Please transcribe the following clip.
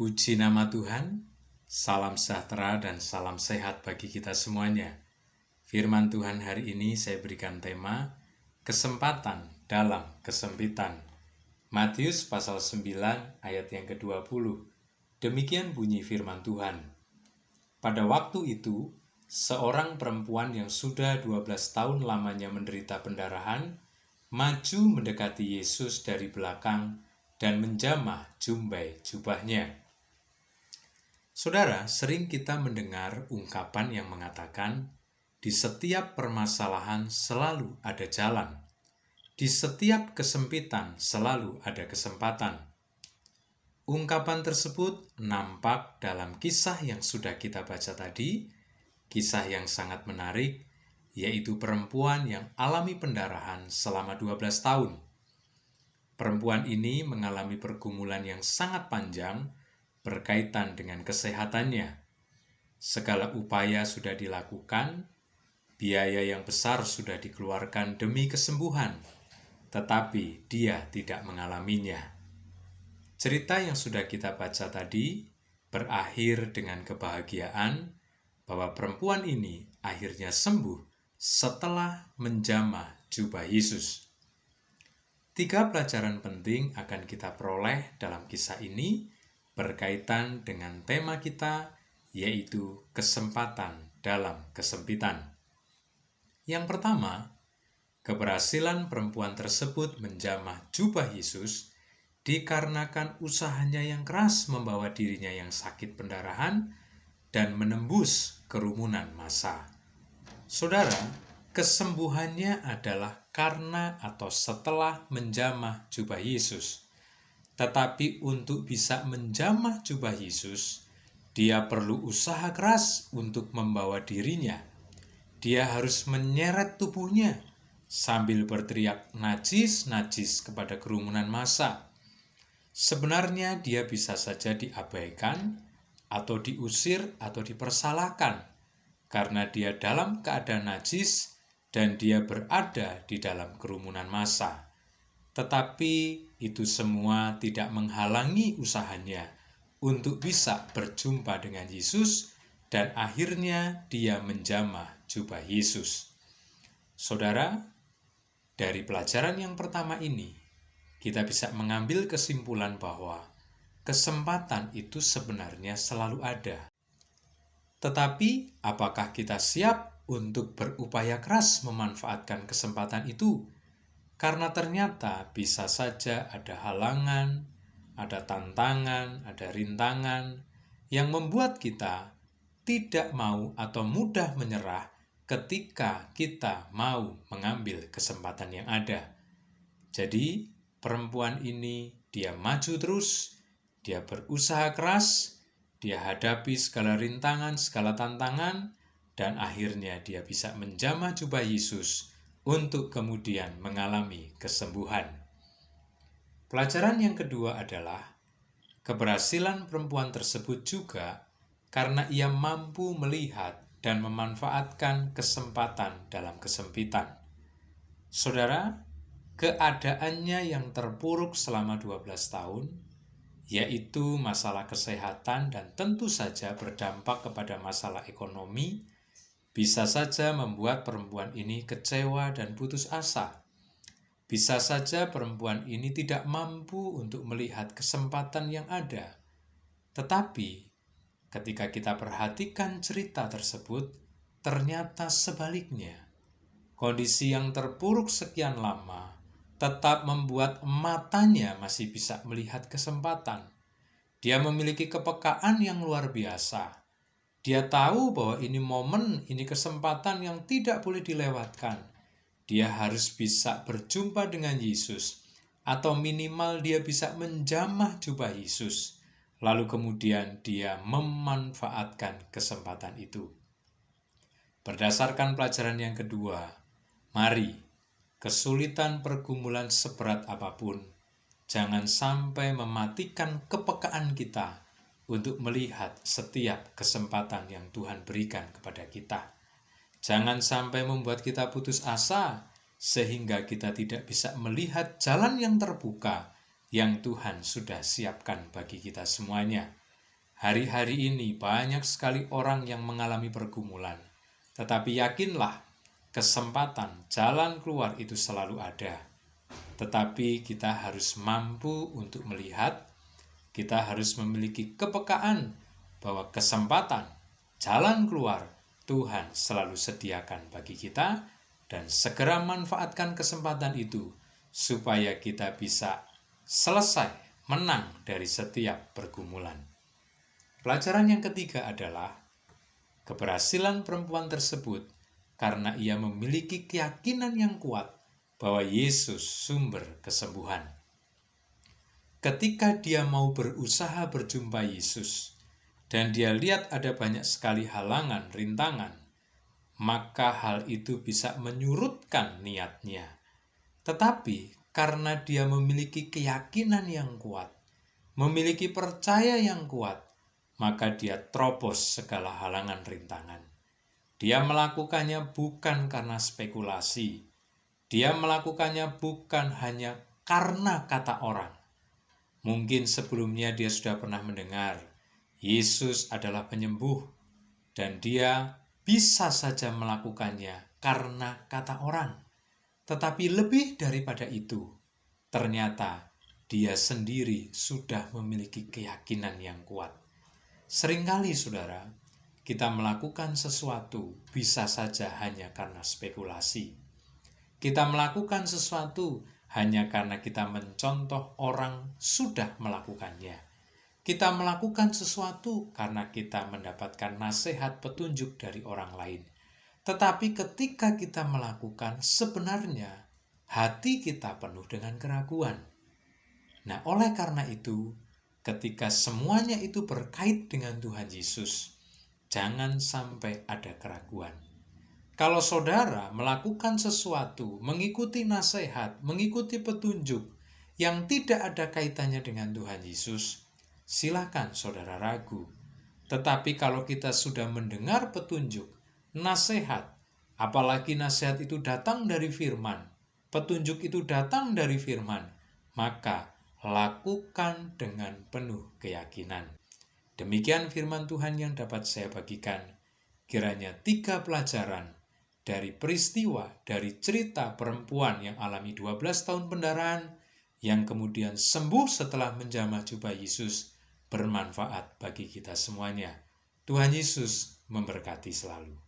Puji nama Tuhan, salam sejahtera dan salam sehat bagi kita semuanya. Firman Tuhan hari ini saya berikan tema, kesempatan dalam kesempitan. Matius pasal 9 ayat yang ke-20. Demikian bunyi firman Tuhan. Pada waktu itu, seorang perempuan yang sudah 12 tahun lamanya menderita pendarahan, maju mendekati Yesus dari belakang dan menjamah jumbai jubahnya. Saudara, sering kita mendengar ungkapan yang mengatakan, di setiap permasalahan selalu ada jalan. Di setiap kesempitan selalu ada kesempatan. Ungkapan tersebut nampak dalam kisah yang sudah kita baca tadi, kisah yang sangat menarik, yaitu perempuan yang alami pendarahan selama 12 tahun. Perempuan ini mengalami pergumulan yang sangat panjang berkaitan dengan kesehatannya. Segala upaya sudah dilakukan, biaya yang besar sudah dikeluarkan demi kesembuhan, tetapi dia tidak mengalaminya. Cerita yang sudah kita baca tadi berakhir dengan kebahagiaan bahwa perempuan ini akhirnya sembuh setelah menjamah jubah Yesus. 3 pelajaran penting akan kita peroleh dalam kisah ini berkaitan dengan tema kita, yaitu kesempatan dalam kesempitan. Yang pertama, keberhasilan perempuan tersebut menjamah jubah Yesus dikarenakan usahanya yang keras membawa dirinya yang sakit pendarahan dan menembus kerumunan massa. Saudara, kesembuhannya adalah karena atau setelah menjamah jubah Yesus. Tetapi untuk bisa menjamah jubah Yesus, dia perlu usaha keras untuk membawa dirinya. Dia harus menyeret tubuhnya sambil berteriak najis, najis kepada kerumunan massa. Sebenarnya dia bisa saja diabaikan atau diusir atau dipersalahkan karena dia dalam keadaan najis dan dia berada di dalam kerumunan massa. Tetapi itu semua tidak menghalangi usahanya untuk bisa berjumpa dengan Yesus dan akhirnya dia menjamah jubah Yesus. Saudara, dari pelajaran yang pertama ini, kita bisa mengambil kesimpulan bahwa kesempatan itu sebenarnya selalu ada. Tetapi apakah kita siap untuk berupaya keras memanfaatkan kesempatan itu? Karena ternyata bisa saja ada halangan, ada tantangan, ada rintangan yang membuat kita tidak mau atau mudah menyerah ketika kita mau mengambil kesempatan yang ada. Jadi, perempuan ini dia maju terus, dia berusaha keras, dia hadapi segala rintangan, segala tantangan, dan akhirnya dia bisa menjamah jubah Yesus untuk kemudian mengalami kesembuhan. Pelajaran yang kedua adalah keberhasilan perempuan tersebut juga karena ia mampu melihat dan memanfaatkan kesempatan dalam kesempitan. Saudara, keadaannya yang terpuruk selama 12 tahun, yaitu masalah kesehatan dan tentu saja berdampak kepada masalah ekonomi, bisa saja membuat perempuan ini kecewa dan putus asa. Bisa saja perempuan ini tidak mampu untuk melihat kesempatan yang ada. Tetapi, ketika kita perhatikan cerita tersebut, ternyata sebaliknya. Kondisi yang terpuruk sekian lama tetap membuat matanya masih bisa melihat kesempatan. Dia memiliki kepekaan yang luar biasa. Dia tahu bahwa ini momen, ini kesempatan yang tidak boleh dilewatkan. Dia harus bisa berjumpa dengan Yesus, atau minimal dia bisa menjamah jubah Yesus. Lalu kemudian dia memanfaatkan kesempatan itu. Berdasarkan pelajaran yang kedua, mari, kesulitan pergumulan seberat apapun, jangan sampai mematikan kepekaan kita untuk melihat setiap kesempatan yang Tuhan berikan kepada kita. Jangan sampai membuat kita putus asa, sehingga kita tidak bisa melihat jalan yang terbuka yang Tuhan sudah siapkan bagi kita semuanya. Hari-hari ini banyak sekali orang yang mengalami pergumulan. Tetapi yakinlah, kesempatan jalan keluar itu selalu ada. Tetapi kita harus mampu untuk melihat, kita harus memiliki kepekaan bahwa kesempatan jalan keluar Tuhan selalu sediakan bagi kita, dan segera manfaatkan kesempatan itu supaya kita bisa selesai menang dari setiap pergumulan. Pelajaran yang ketiga adalah keberhasilan perempuan tersebut karena ia memiliki keyakinan yang kuat bahwa Yesus sumber kesembuhan. Ketika dia mau berusaha berjumpa Yesus dan dia lihat ada banyak sekali halangan, rintangan, maka hal itu bisa menyurutkan niatnya. Tetapi karena dia memiliki keyakinan yang kuat, memiliki percaya yang kuat, maka dia terobos segala halangan rintangan. Dia melakukannya bukan karena spekulasi. Dia melakukannya bukan hanya karena kata orang. Mungkin sebelumnya dia sudah pernah mendengar Yesus adalah penyembuh, dan dia bisa saja melakukannya karena kata orang. Tetapi lebih daripada itu, ternyata dia sendiri sudah memiliki keyakinan yang kuat. Seringkali, saudara, kita melakukan sesuatu bisa saja hanya karena spekulasi. Kita melakukan sesuatu hanya karena kita mencontoh orang sudah melakukannya. Kita melakukan sesuatu karena kita mendapatkan nasihat petunjuk dari orang lain. Tetapi ketika kita melakukan, sebenarnya hati kita penuh dengan keraguan. Nah, oleh karena itu, ketika semuanya itu berkait dengan Tuhan Yesus, jangan sampai ada keraguan. Kalau saudara melakukan sesuatu, mengikuti nasihat, mengikuti petunjuk yang tidak ada kaitannya dengan Tuhan Yesus, silakan saudara ragu. Tetapi kalau kita sudah mendengar petunjuk, nasihat, apalagi nasihat itu datang dari firman, petunjuk itu datang dari firman, maka lakukan dengan penuh keyakinan. Demikian firman Tuhan yang dapat saya bagikan. Kiranya 3 pelajaran dari peristiwa, dari cerita perempuan yang alami 12 tahun pendarahan, yang kemudian sembuh setelah menjamah jubah Yesus, bermanfaat bagi kita semuanya. Tuhan Yesus memberkati selalu.